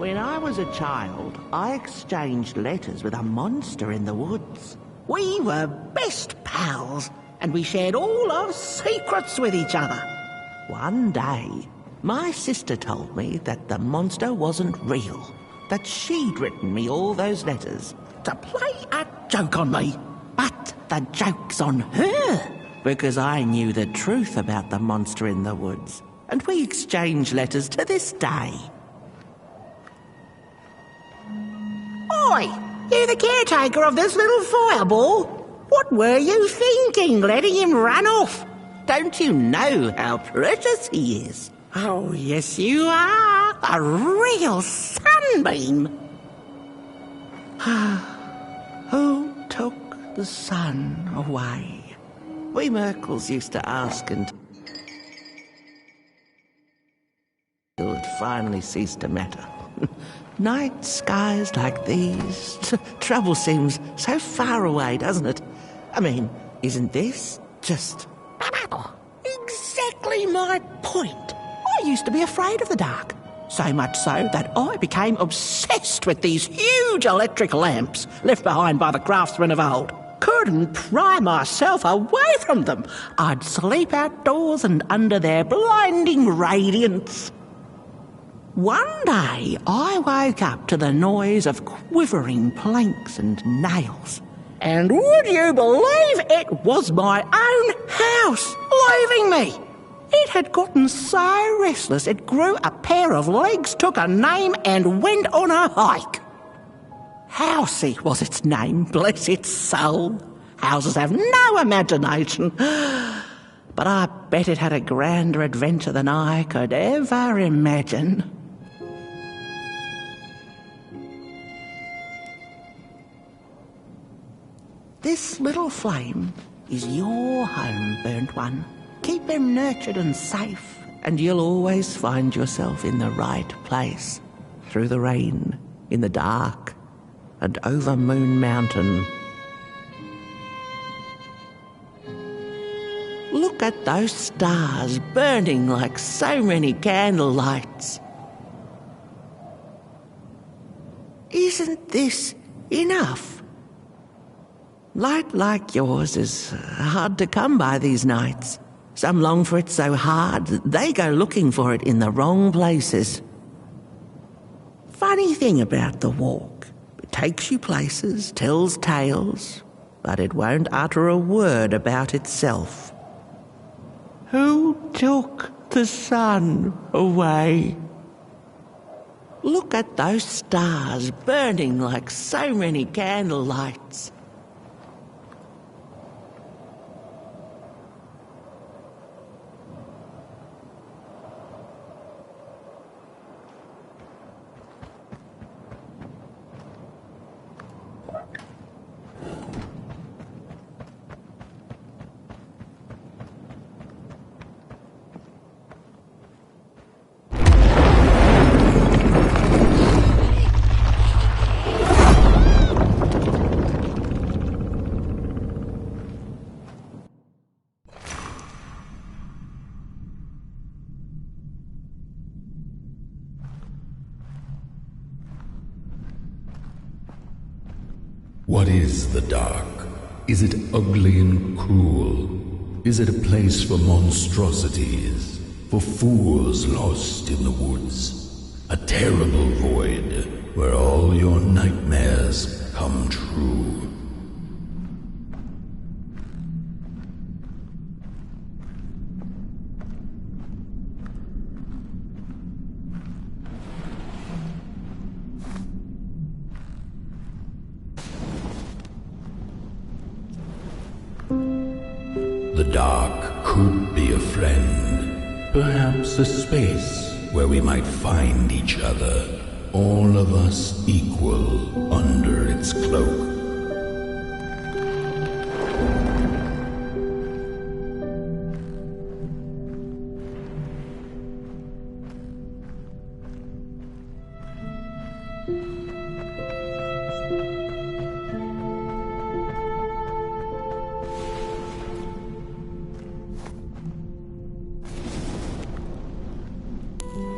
When I was a child, I exchanged letters with a monster in the woods. We were best pals, and we shared all our secrets with each other. One day, my sister told me that the monster wasn't real, that she'd written me all those letters to play a joke on me. But the joke's on her, because I knew the truth about the monster in the woods, and we exchange letters to this day. Oi! You the caretaker of this little fireball? What were you thinking, letting him run off? Don't you know how precious he is? Oh, yes you are. A real sunbeam. Who took the sun away? We Merkles used to ask until it finally ceased to matter. Night skies like these. Trouble seems so far away, doesn't it? I mean, isn't this just exactly my point? I used to be afraid of the dark. So much so that I became obsessed with these huge electric lamps left behind by the craftsmen of old. Couldn't pry myself away from them. I'd sleep outdoors and under their blinding radiance. One day, I woke up to the noise of quivering planks and nails. And would you believe it was my own house leaving me? It had gotten so restless it grew a pair of legs, took a name, and went on a hike. Housey was its name, bless its soul. Houses have no imagination. But I bet it had a grander adventure than I could ever imagine. This little flame is your home, burnt one. Keep him nurtured and safe, and you'll always find yourself in the right place. Through the rain, in the dark, and over Moon Mountain. Look at those stars burning like so many candle lights. Isn't this enough? Light like yours is hard to come by these nights. Some long for it so hard that they go looking for it in the wrong places. Funny thing about the walk, it takes you places, tells tales, but it won't utter a word about itself. Who took the sun away? Look at those stars burning like so many candle lights. What is the dark? Is it ugly and cruel? Is it a place for monstrosities, for fools lost in the woods? A terrible void where all your nightmares come true. The dark could be a friend, perhaps a space where we might find each other, all of us equal under its cloak.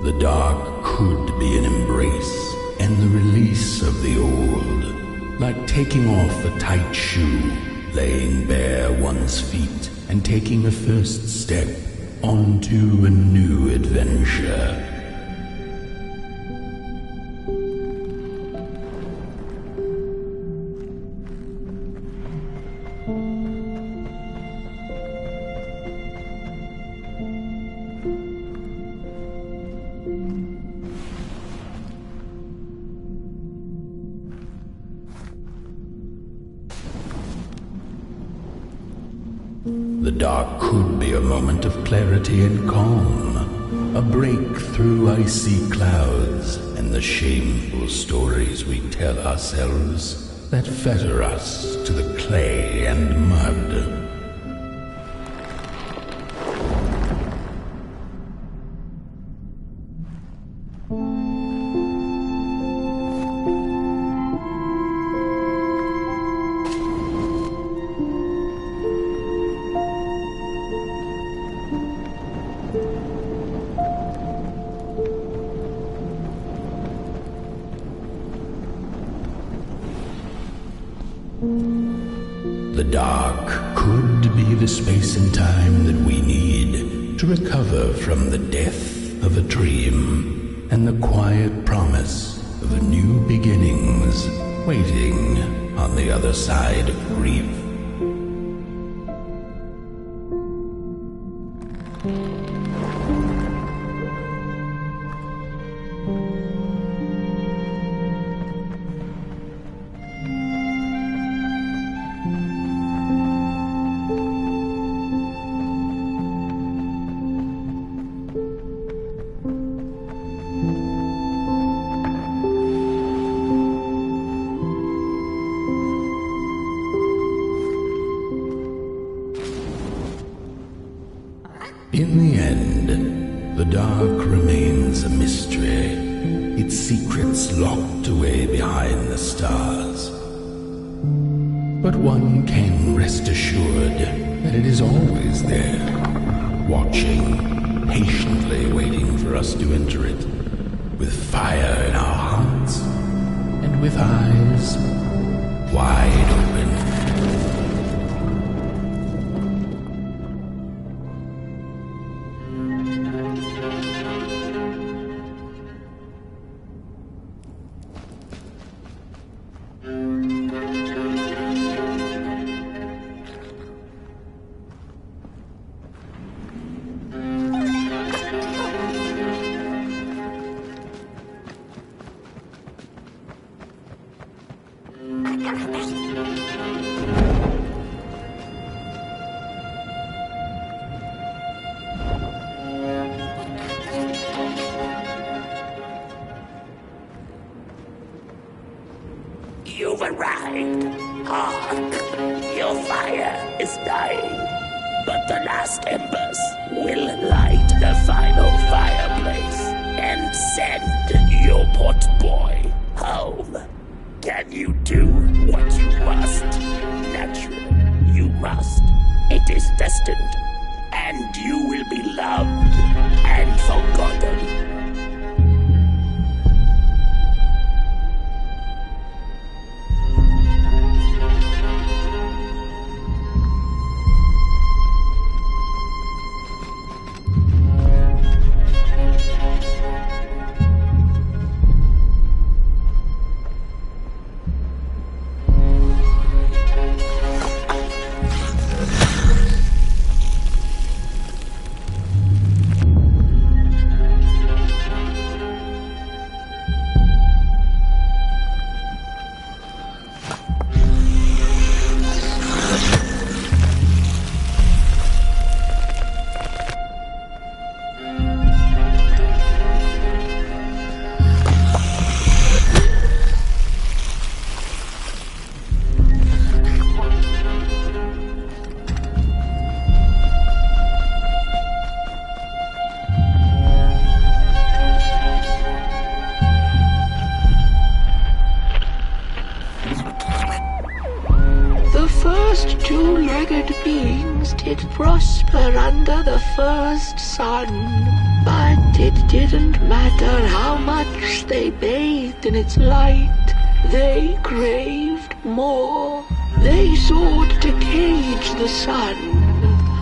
The dark could be an embrace, and the release of the old, like taking off a tight shoe, laying bare one's feet, and taking a first step onto a new adventure. The dark could be a moment of clarity and calm, a break through icy clouds and the shameful stories we tell ourselves that fetter us to the clay and mud. The dark could be the space and time that we need to recover from the death of a dream and the quiet promise of new beginnings waiting on the other side of grief. In the end, the dark remains a mystery, its secrets locked away behind the stars. But one can rest assured that it is always there, watching, patiently waiting for us to enter it, with fire in our hearts and with eyes wide open. You've arrived. Hark! Your fire is dying, but the last embers will light the final fireplace and send your Potboy home. Can you do what you must? Naturally, you must. It is destined, and you will be loved and forgotten. prosper under the first sun. But it didn't matter how much they bathed in its light. They craved more. They sought to cage the sun,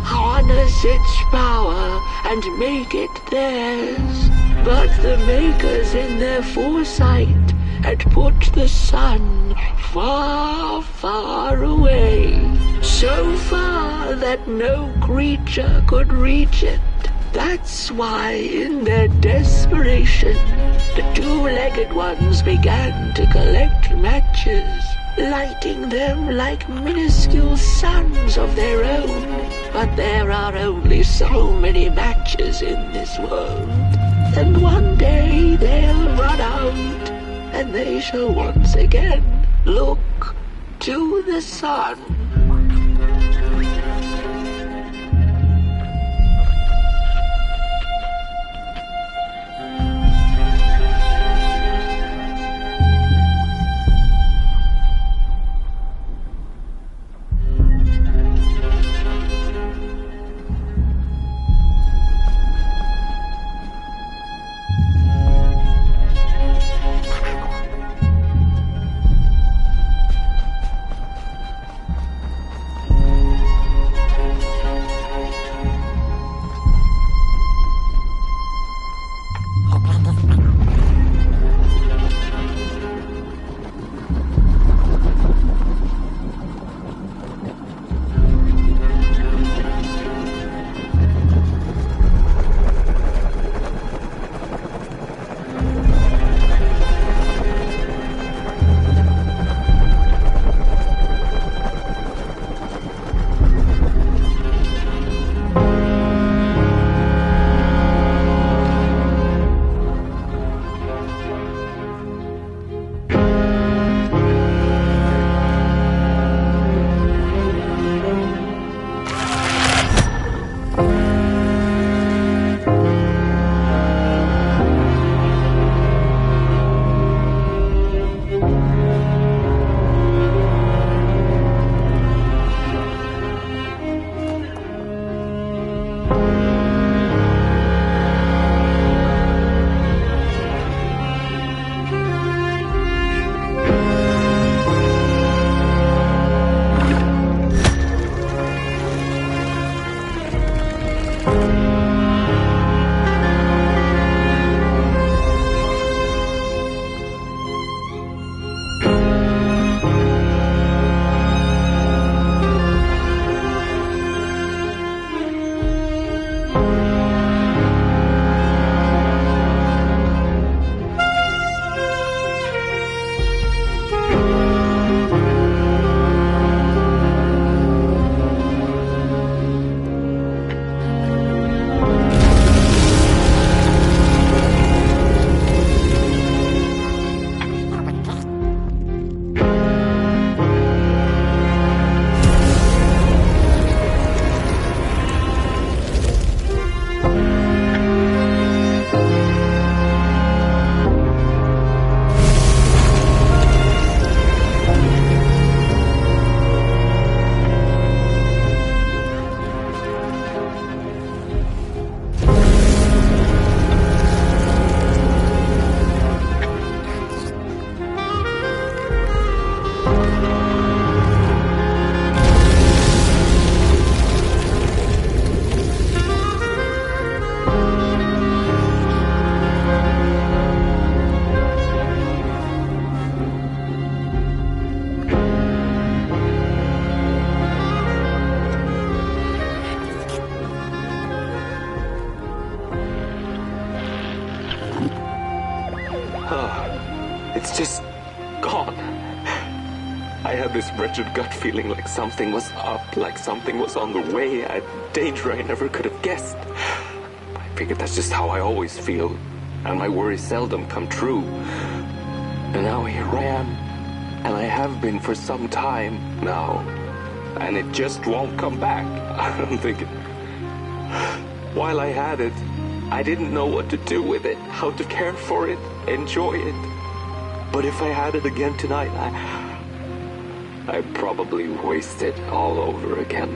harness its power, and make it theirs. But the makers in their foresight had put the sun far, far away, so far that no creature could reach it. That's why, in their desperation, the two-legged ones began to collect matches, lighting them like minuscule suns of their own. But there are only so many matches in this world, and one day they'll run out, and they shall once again look to the sun. It's just gone. I had this wretched gut feeling like something was up, like something was on the way, a danger I never could have guessed. I figured that's just how I always feel, and my worries seldom come true. And now here I am, and I have been for some time now, and it just won't come back. I'm thinking, while I had it, I didn't know what to do with it, how to care for it, enjoy it. But if I had it again tonight, I'd probably waste it all over again.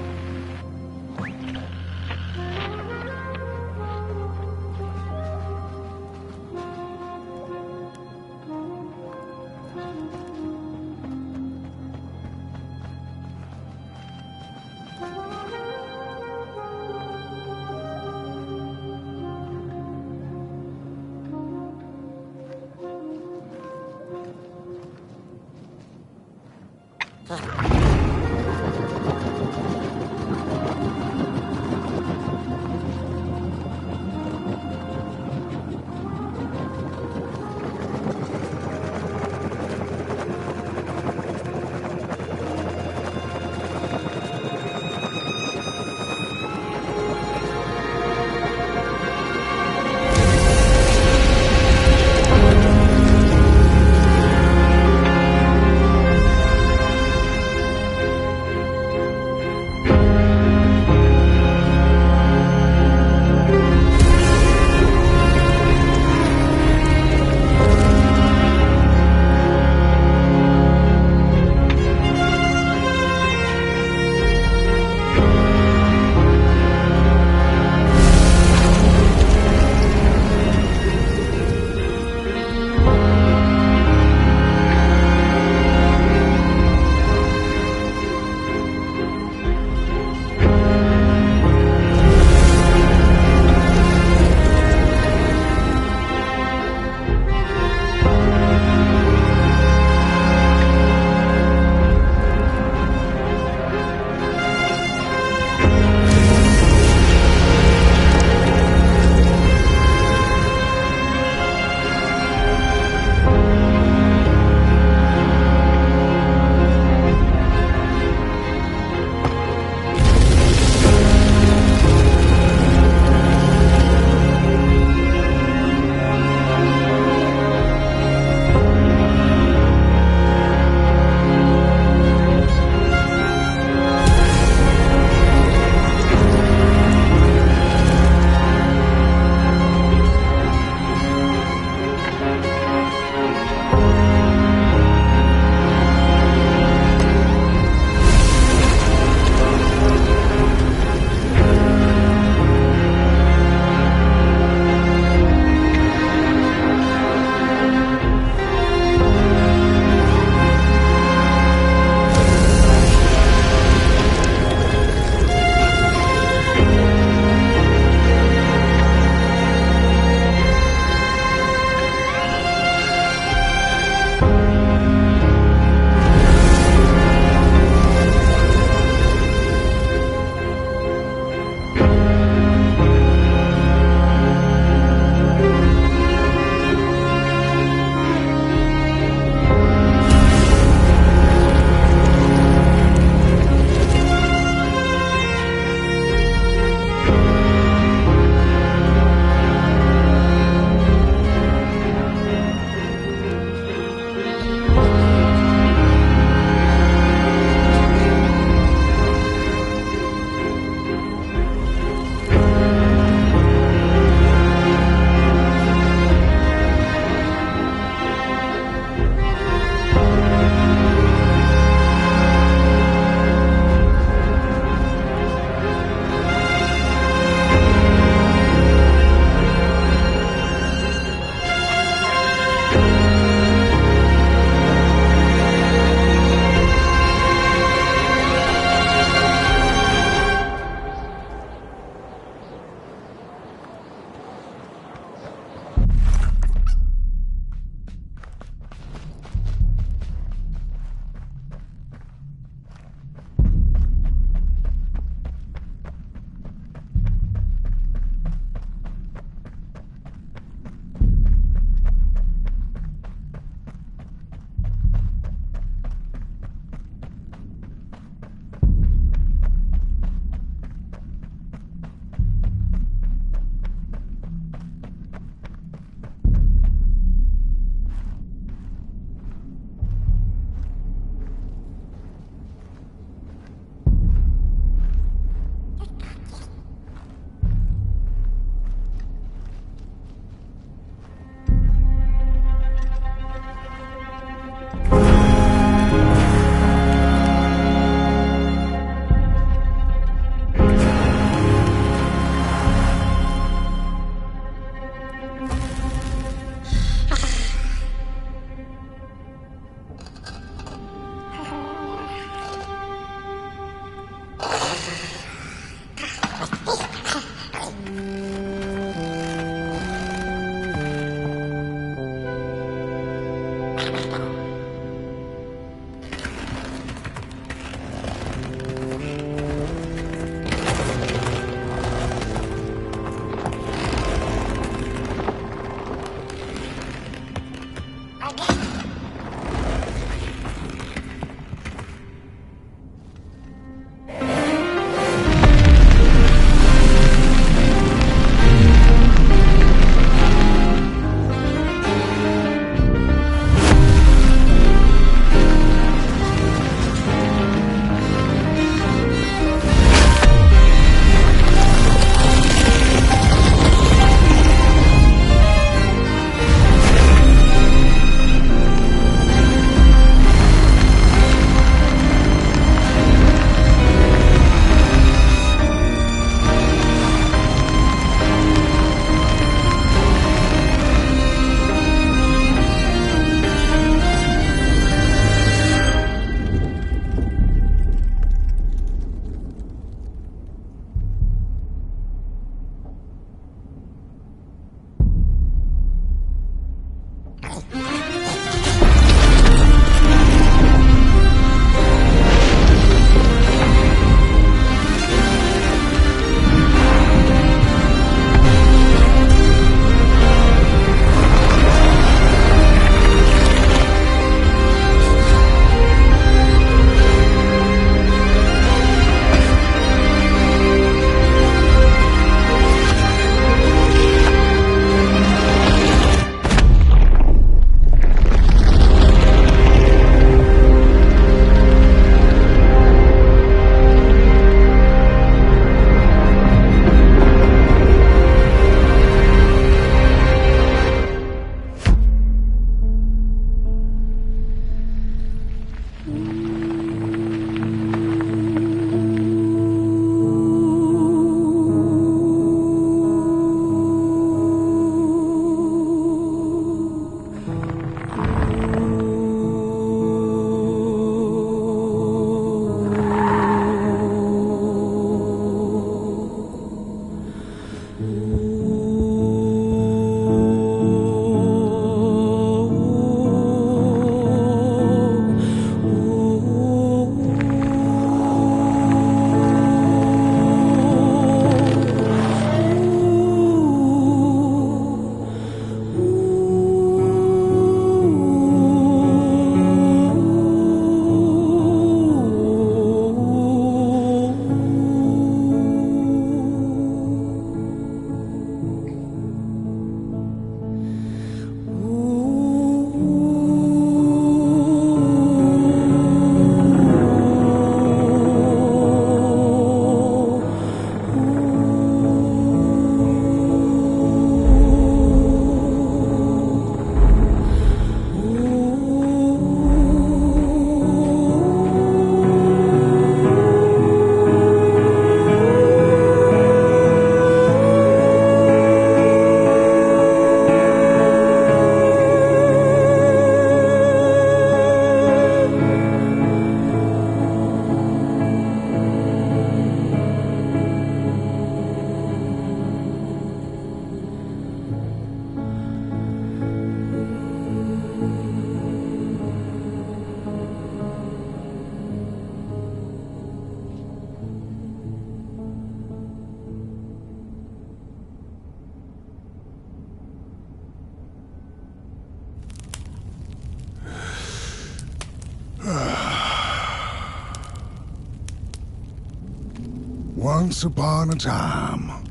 Once upon a time,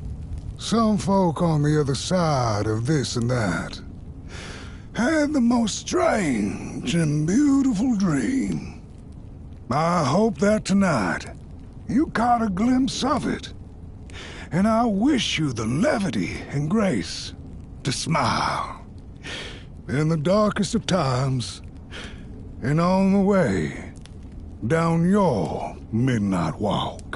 some folk on the other side of this and that had the most strange and beautiful dream. I hope that tonight you caught a glimpse of it, and I wish you the levity and grace to smile in the darkest of times and on the way down your midnight walk.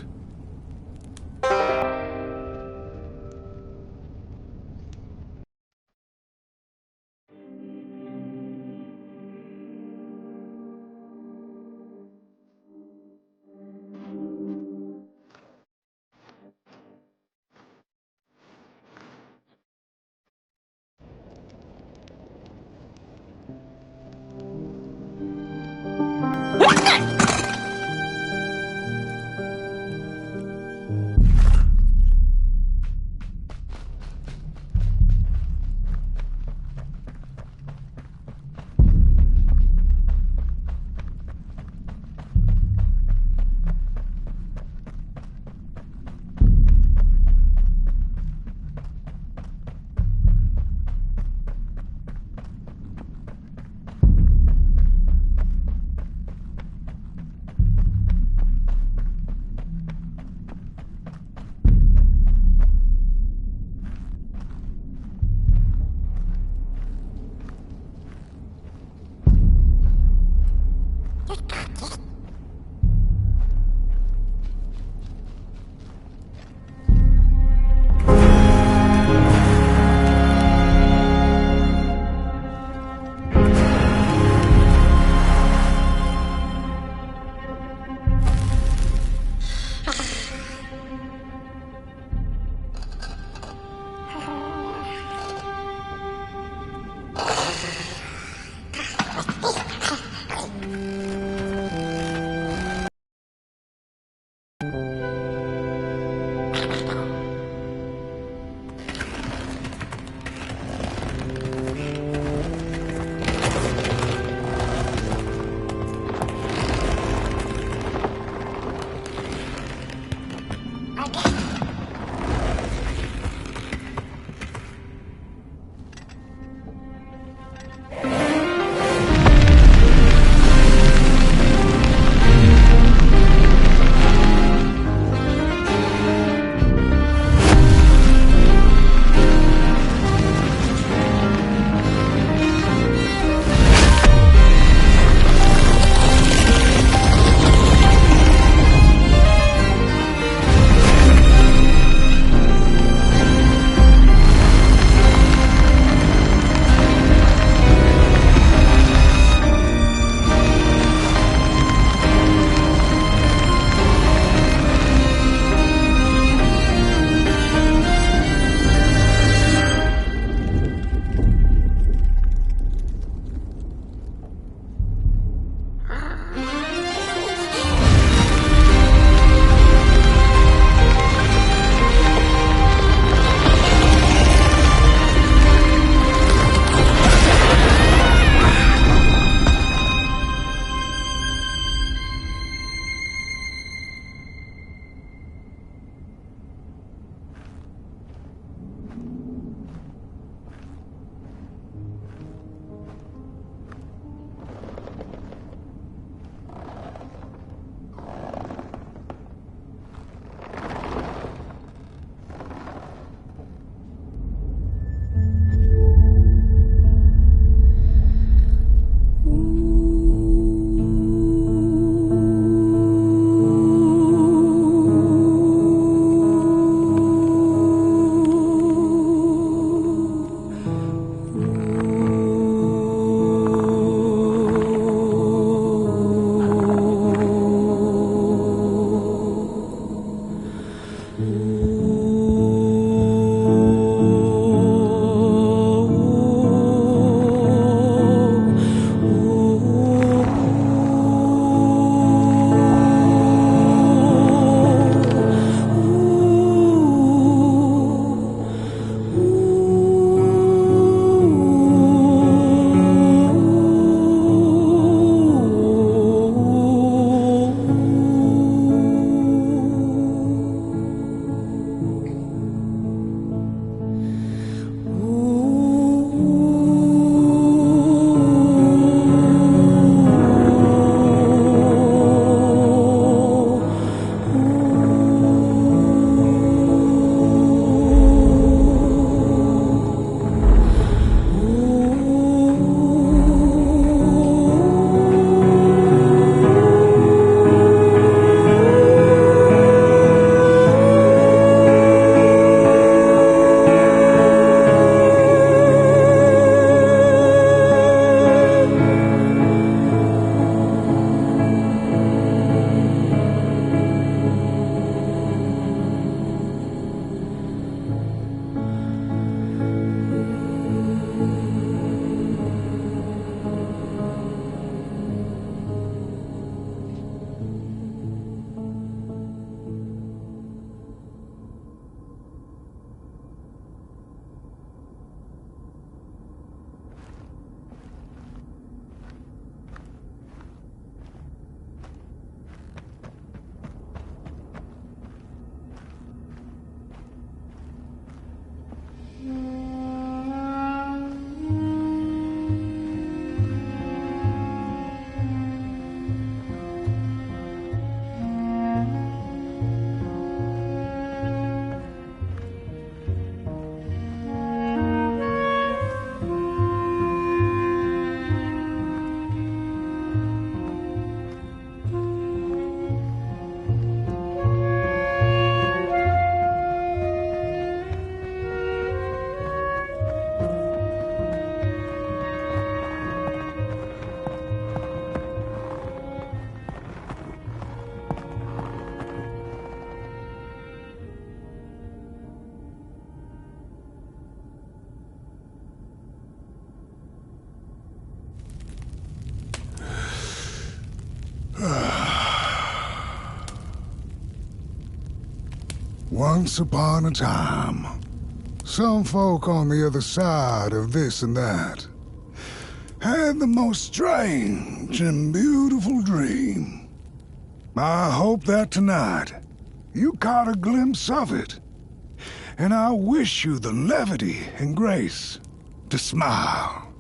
Once upon a time, some folk on the other side of this and that had the most strange and beautiful dream. I hope that tonight you caught a glimpse of it, and I wish you the levity and grace to smile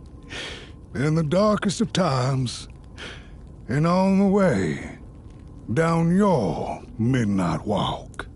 in the darkest of times and on the way down your midnight walk.